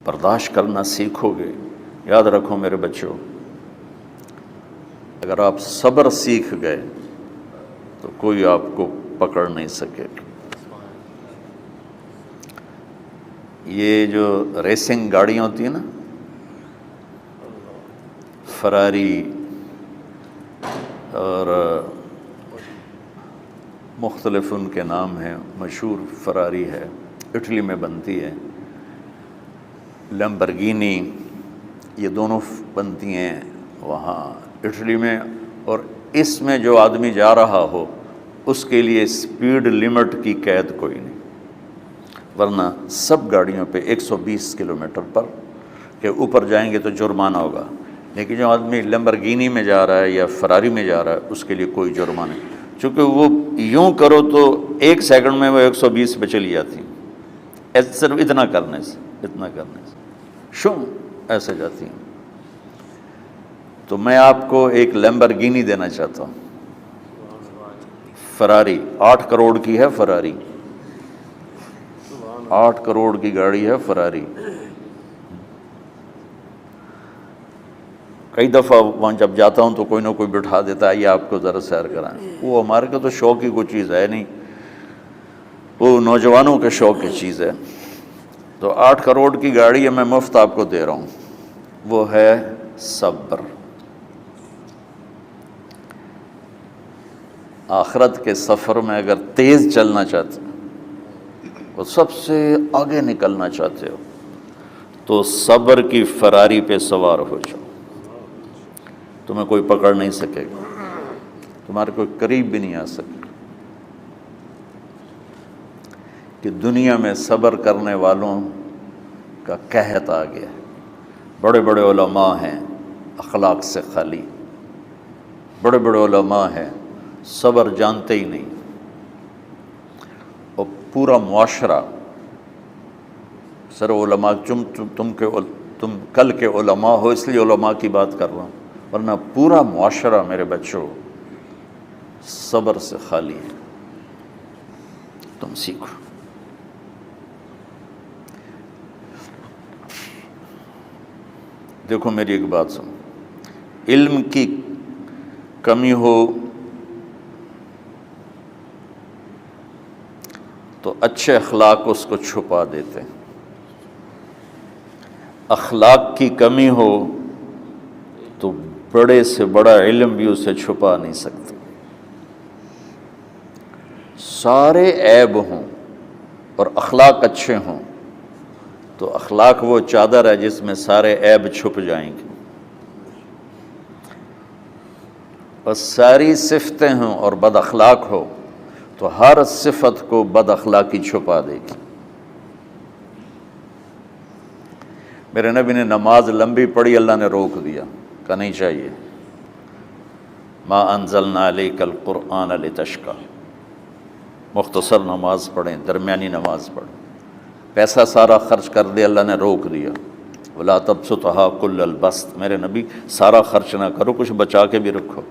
برداشت کرنا سیکھو گے. یاد رکھو میرے بچوں، اگر آپ صبر سیکھ گئے تو کوئی آپ کو پکڑ نہیں سکے گا. یہ جو ریسنگ گاڑیاں ہوتی ہیں نا، فراری اور مختلف ان کے نام ہیں، مشہور فراری ہے، اٹلی میں بنتی ہے. لیمبرگینی، یہ دونوں بنتی ہیں وہاں اٹلی میں. اور اس میں جو آدمی جا رہا ہو اس کے لیے سپیڈ لمٹ کی قید کوئی نہیں، ورنہ سب گاڑیوں پہ 120 کلومیٹر پر کے اوپر جائیں گے تو جرمانہ ہوگا. لیکن جو آدمی لیمبرگینی میں جا رہا ہے یا فراری میں جا رہا ہے اس کے لیے کوئی جرمانہ نہیں، چونکہ وہ یوں کرو تو 1 سیکنڈ میں وہ 120 پہ چلی جاتی ہیں، صرف اتنا کرنے سے شو ایسے جاتی ہیں. تو میں آپ کو ایک لیمبرگینی دینا چاہتا ہوں، فراری 8 کروڑ کی ہے. فراری 8 کروڑ کی گاڑی ہے فراری. کئی دفعہ وہاں جب جاتا ہوں تو کوئی نہ کوئی بٹھا دیتا ہے، یہ آپ کو ذرا سیر کرائیں. وہ ہمارے کو تو شوق کی کوئی چیز ہے نہیں، وہ نوجوانوں کے شوق کی چیز ہے. تو 8 کروڑ کی گاڑی ہے، میں مفت آپ کو دے رہا ہوں. وہ ہے صبر. آخرت کے سفر میں اگر تیز چلنا چاہتے ہو، سب سے آگے نکلنا چاہتے ہو، تو صبر کی فراری پہ سوار ہو جاؤ. تمہیں کوئی پکڑ نہیں سکے گا، تمہارے کوئی قریب بھی نہیں آ سکے. کہ دنیا میں صبر کرنے والوں کا قحط آ گیا. بڑے بڑے علماء ہیں اخلاق سے خالی، بڑے بڑے علماء ہیں صبر جانتے ہی نہیں. اور پورا معاشرہ سر علماء، تم کل کے علماء ہو اس لیے علماء کی بات کر رہا ہوں، ورنہ پورا معاشرہ میرے بچوں صبر سے خالی ہے. تم سیکھو. دیکھو میری ایک بات سنو، علم کی کمی ہو تو اچھے اخلاق اس کو چھپا دیتے ہیں. اخلاق کی کمی ہو تو بڑے سے بڑا علم بھی اسے چھپا نہیں سکتا. سارے عیب ہوں اور اخلاق اچھے ہوں تو اخلاق وہ چادر ہے جس میں سارے عیب چھپ جائیں گے. اور ساری صفتیں ہوں اور بد اخلاق ہو تو ہر صفت کو بد اخلاقی چھپا دے گی. میرے نبی نے نماز لمبی پڑھی، اللہ نے روک دیا، کہا نہیں چاہیے. ما انزلنا علیک القرآن لتشقی، مختصر نماز پڑھیں، درمیانی نماز پڑھیں. پیسہ سارا خرچ کر دے، اللہ نے روک دیا. ولا تبسطها کل البسط، میرے نبی سارا خرچ نہ کرو، کچھ بچا کے بھی رکھو.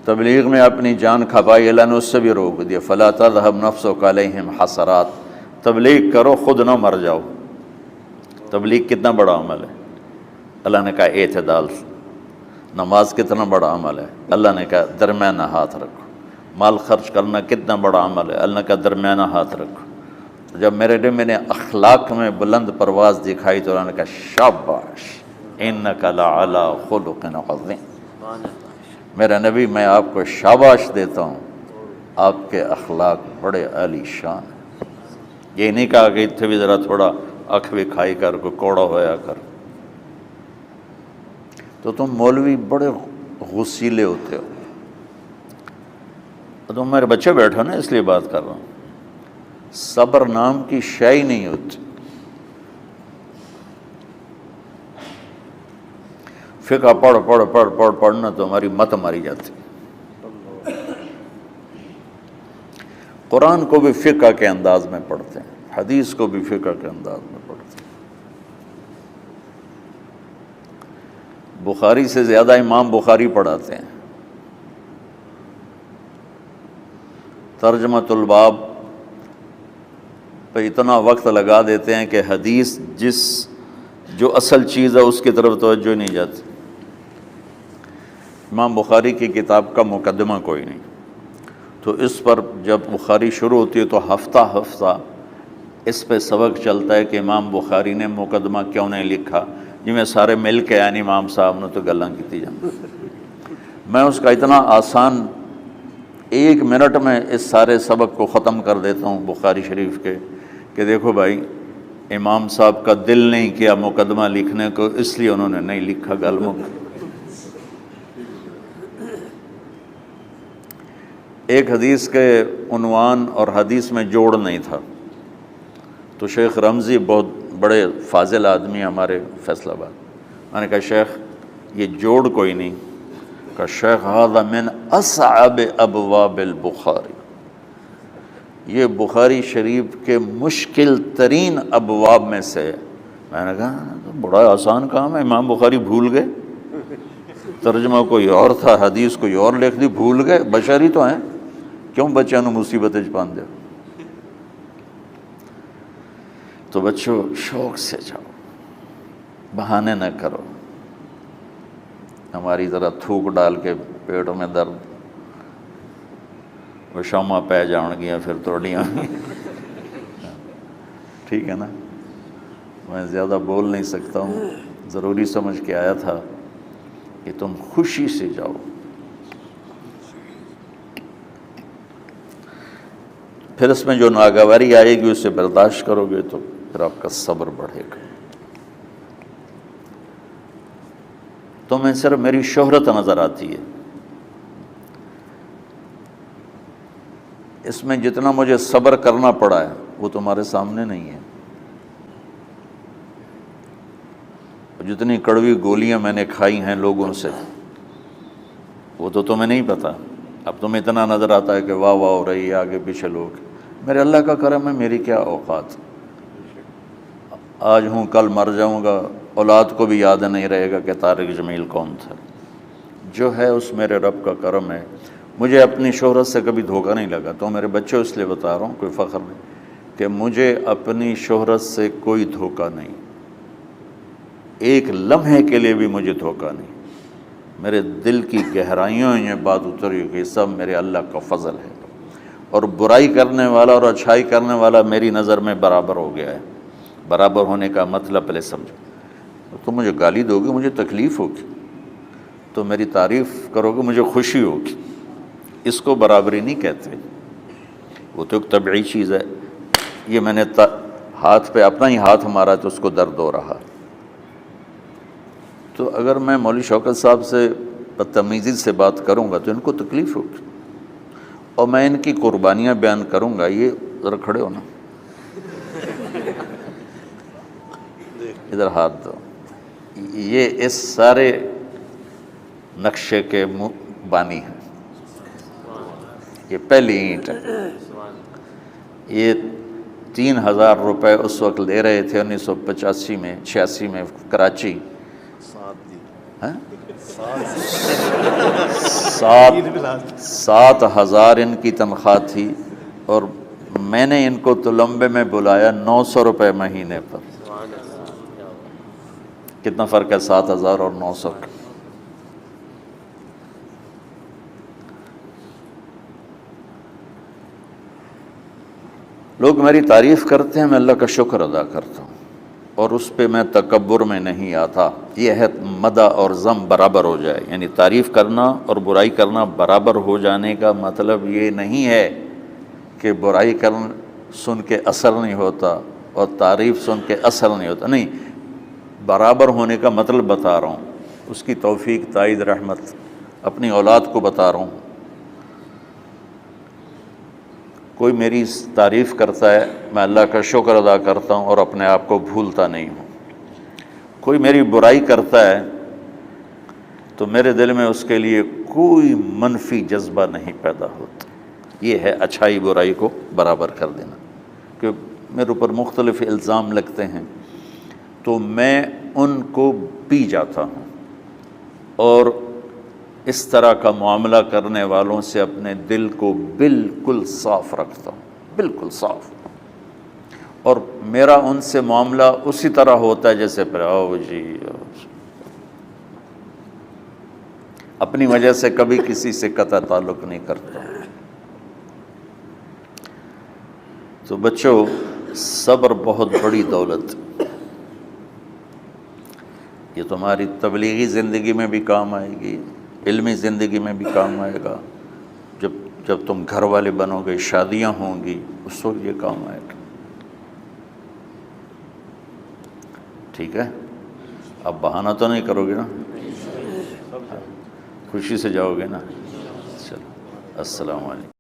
تبلیغ میں اپنی جان کھپائی، اللہ نے اس سے بھی روک دیا. فلا تذهب نفسك علیہم حسرات، تبلیغ کرو خود نہ مر جاؤ. تبلیغ کتنا بڑا عمل ہے، اللہ نے کہا اعتدال. نماز کتنا بڑا عمل ہے، اللہ نے کہا درمیانہ ہاتھ رکھو. مال خرچ کرنا کتنا بڑا عمل ہے، اللہ نے کہا درمیانہ ہاتھ رکھو. جب میرے نے میں نے اخلاق میں بلند پرواز دکھائی تو اللہ نے کہا شاباش انک لعلی خلق عظیم. میرا نبی میں آپ کو شاباش دیتا ہوں، آپ کے اخلاق بڑے عالی شان ہیں. یہ نہیں کہا کہ اتنے بھی ذرا تھوڑا اکھ بھی کھائی کر، کوئی کوڑا ہویا کر. تو تم مولوی بڑے غسیلے ہوتے ہو. تم میرے بچے بیٹھو نا، اس لیے بات کر رہا ہوں. صبر نام کی شے ہی نہیں ہوتی. فقہ پڑھنا تو ہماری مت ماری جاتی. قرآن کو بھی فقہ کے انداز میں پڑھتے ہیں، حدیث کو بھی فقہ کے انداز میں پڑھتے ہیں. بخاری سے زیادہ امام بخاری پڑھاتے ہیں. ترجمۃ الباب پہ اتنا وقت لگا دیتے ہیں کہ حدیث جو اصل چیز ہے اس کی طرف توجہ نہیں جاتی۔ امام بخاری کی کتاب کا مقدمہ کوئی نہیں، تو اس پر جب بخاری شروع ہوتی ہے تو ہفتہ ہفتہ اس پہ سبق چلتا ہے کہ امام بخاری نے مقدمہ کیوں نہیں لکھا، جی میں سارے مل کے یعنی امام صاحب نے تو گلاں کیتی جانا۔ میں اس کا اتنا آسان 1 منٹ میں اس سارے سبق کو ختم کر دیتا ہوں بخاری شریف کے، کہ دیکھو بھائی امام صاحب کا دل نہیں کیا مقدمہ لکھنے کو، اس لیے انہوں نے نہیں لکھا، گل مک۔ ایک حدیث کے عنوان اور حدیث میں جوڑ نہیں تھا، تو شیخ رمزی بہت بڑے فاضل آدمی ہمارے فیصل آباد، میں نے کہا شیخ یہ جوڑ کوئی نہیں، کہا شیخ ھذا من اصعب ابواب البخاری، یہ بخاری شریف کے مشکل ترین ابواب میں سے۔ میں نے کہا بڑا آسان کام ہے، امام بخاری بھول گئے، ترجمہ کوئی اور تھا، حدیث کوئی اور لکھ دی، بھول گئے، بشری تو ہیں، کیوں بچوں نے مصیبت پان دے۔ تو بچوں شوق سے جاؤ، بہانے نہ کرو، ہماری طرح تھوک ڈال کے پیٹوں میں درد، وہ شامہ پہ جان گیا پھر توڑیاں۔ ٹھیک ہے نا، میں زیادہ بول نہیں سکتا ہوں، ضروری سمجھ کے آیا تھا کہ تم خوشی سے جاؤ۔ پھر اس میں جو ناگواری آئے گی اسے برداشت کرو گے تو پھر آپ کا صبر بڑھے گا۔ تو میں صرف میری شہرت نظر آتی ہے، اس میں جتنا مجھے صبر کرنا پڑا ہے وہ تمہارے سامنے نہیں ہے، جتنی کڑوی گولیاں میں نے کھائی ہیں لوگوں سے وہ تو تمہیں نہیں پتہ۔ اب تمہیں اتنا نظر آتا ہے کہ واہ واہ ہو رہی ہے آگے پیچھے لوگ، میرے اللہ کا کرم ہے، میری کیا اوقات، آج ہوں کل مر جاؤں گا، اولاد کو بھی یاد نہیں رہے گا کہ طارق جمیل کون تھا۔ جو ہے اس میرے رب کا کرم ہے، مجھے اپنی شہرت سے کبھی دھوکہ نہیں لگا، تو میرے بچوں اس لیے بتا رہا ہوں، کوئی فخر نہیں، کہ مجھے اپنی شہرت سے کوئی دھوکہ نہیں، ایک لمحے کے لیے بھی مجھے دھوکہ نہیں، میرے دل کی گہرائیوں یہ بات اتری کہ سب میرے اللہ کا فضل ہے، اور برائی کرنے والا اور اچھائی کرنے والا میری نظر میں برابر ہو گیا ہے۔ برابر ہونے کا مطلب پہلے سمجھو، تم مجھے گالی دو گے مجھے تکلیف ہوگی، تو میری تعریف کرو گے مجھے خوشی ہوگی، اس کو برابری نہیں کہتے، وہ تو ایک طبعی چیز ہے۔ یہ میں نے ہاتھ پہ اپنا ہی ہاتھ مارا تو اس کو درد ہو رہا، تو اگر میں مولوی شوکت صاحب سے بدتمیزی سے بات کروں گا تو ان کو تکلیف ہوگی، اور میں ان کی قربانیاں بیان کروں گا۔ یہ ذرا کھڑے ہو نا، ادھر ہاتھ دو، یہ اس سارے نقشے کے بانی ہیں، یہ پہلی اینٹ ہے، یہ 3000 روپے اس وقت لے رہے تھے 1985 میں 86 میں کراچی، 7,000 ان کی تنخواہ تھی، اور میں نے ان کو تلمبے میں بلایا 900 روپے مہینے پر۔ کتنا فرق ہے 7,000 اور 900 کا؟ لوگ میری تعریف کرتے ہیں، میں اللہ کا شکر ادا کرتا ہوں، اور اس پہ میں تکبر میں نہیں آتا۔ یہ ہے مدح اور ذم برابر ہو جائے، یعنی تعریف کرنا اور برائی کرنا برابر ہو جانے کا مطلب یہ نہیں ہے کہ برائی سن کے اثر نہیں ہوتا اور تعریف سن کے اثر نہیں ہوتا، نہیں، برابر ہونے کا مطلب بتا رہا ہوں، اس کی توفیق، تائید، رحمت اپنی اولاد کو بتا رہا ہوں۔ کوئی میری تعریف کرتا ہے میں اللہ کا شکر ادا کرتا ہوں اور اپنے آپ کو بھولتا نہیں ہوں، کوئی میری برائی کرتا ہے تو میرے دل میں اس کے لیے کوئی منفی جذبہ نہیں پیدا ہوتا۔ یہ ہے اچھائی برائی کو برابر کر دینا۔ کہ میرے اوپر مختلف الزام لگتے ہیں تو میں ان کو پی جاتا ہوں، اور اس طرح کا معاملہ کرنے والوں سے اپنے دل کو بالکل صاف رکھتا ہوں، بالکل صاف، اور میرا ان سے معاملہ اسی طرح ہوتا ہے جیسے پھر آؤ جی اپنی وجہ سے کبھی کسی سے قطع تعلق نہیں کرتا۔ تو بچوں، صبر بہت بڑی دولت، یہ تمہاری تبلیغی زندگی میں بھی کام آئے گی، علمی زندگی میں بھی کام آئے گا، جب تم گھر والے بنو گے، شادیاں ہوں گی، اس وقت یہ کام آئے گا۔ ٹھیک ہے، اب بہانہ تو نہیں کرو گے نا، خوشی سے جاؤ گے نا؟ چلو، السلام علیکم۔